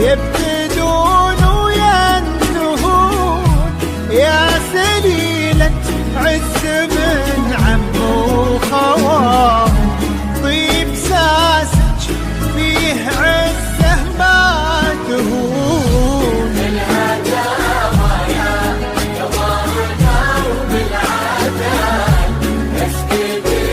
يبتدون وينتهون يا سليلة عز من عم وخوان. طيب ساسج فيه عزه ما تهون. الهداوى يا قمرنا وبالعدل اسكبي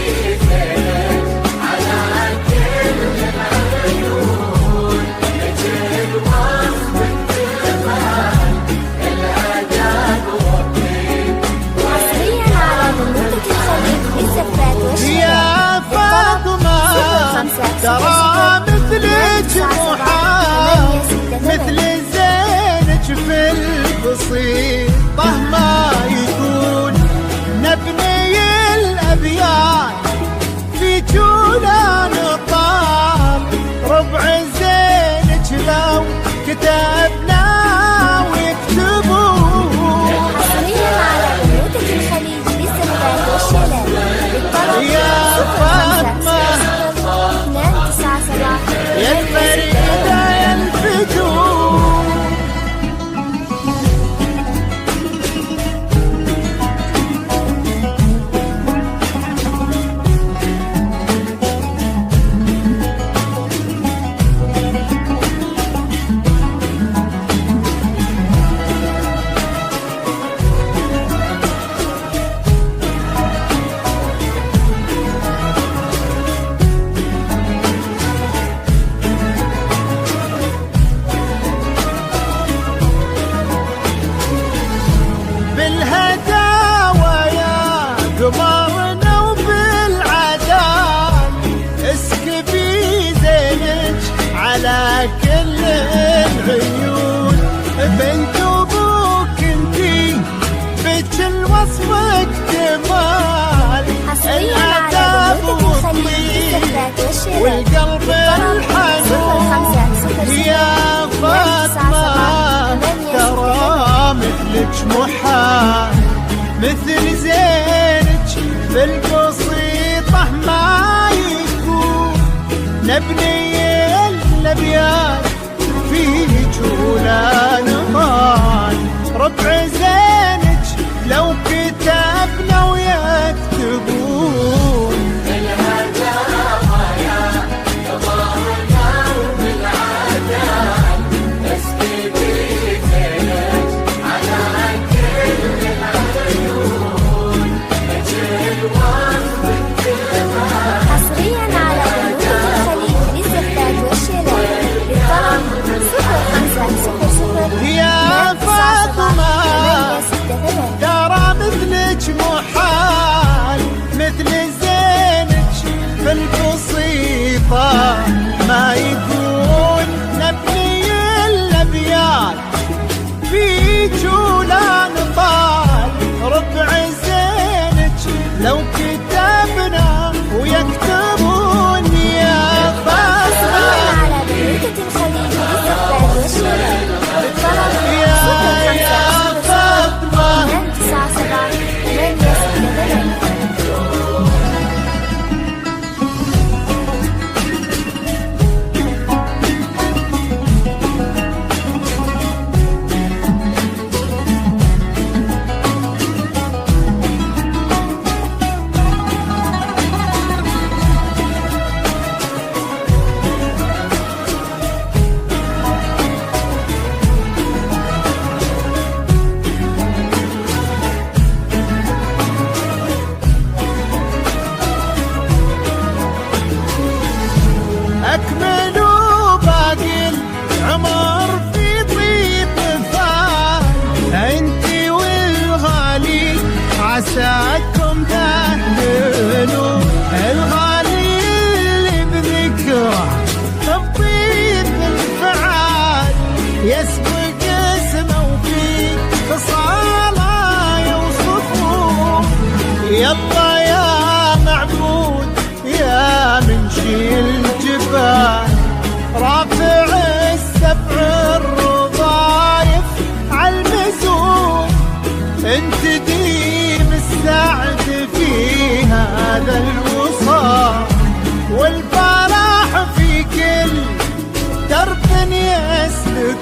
زينك على كل العيون. نجي الوصف الجمال الاداب والطيب. حصريا على بنوتة الخليج للزفات والشباب. يا فاطمة ترى مثلك محال مثل زينك في البسيطة ما يكون. نبني الأبيات في جولان طال ربع زينك لو كتبنا ويكتبون. حصريا على بنوتة الخليج للزفات والشباب. يا فاطمة يا الفريدة يا الفتون. بالهداوى يا قمرنا وبالعدال اسكبي زينك على كل العيون. بنت ابوك انتي بك الوصفك جمال. حصريا على الاداب بنوتة الخليج والطيب للزفات والشباب. والقلب الحنون. يا فاطمة ترى مثلك محال مثل زينك في البسيطة ما يكون. نبني الأبيات في جولان مال ربع زينك لو كتبنا ويكتبون. الهداوى يا قمرنا وبالعدل اسكبي زينك على كل العيون. نجي الوصف الجمال حصريا على بنوتة الخليج للزفات والشباب. بالطلب 0500 يا فاطمة ترى مثلك محال مثل زينك في البسيطة ما يكون. نبني الأبيات في جولان طال ربع زينك لو كتبنا ويكتبون. يا فاطمة على بنوتة الخليج للزفات والشباب. بالطلب يا فاطمة 097863. أكملوا باقي العمر في طيب فان. أنتي والغالي عساكم تهللوا. الغالي اللي بذكره بطيب الفعال يسبق اسمه وفي خصاله يوصفوه. يلا يا معبود يا منشي الجبال رافع السبع الرضايف عالمزون. انت ديم السعد في هذا الوصال والفرح في كل درب يسلك.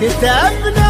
كتبنا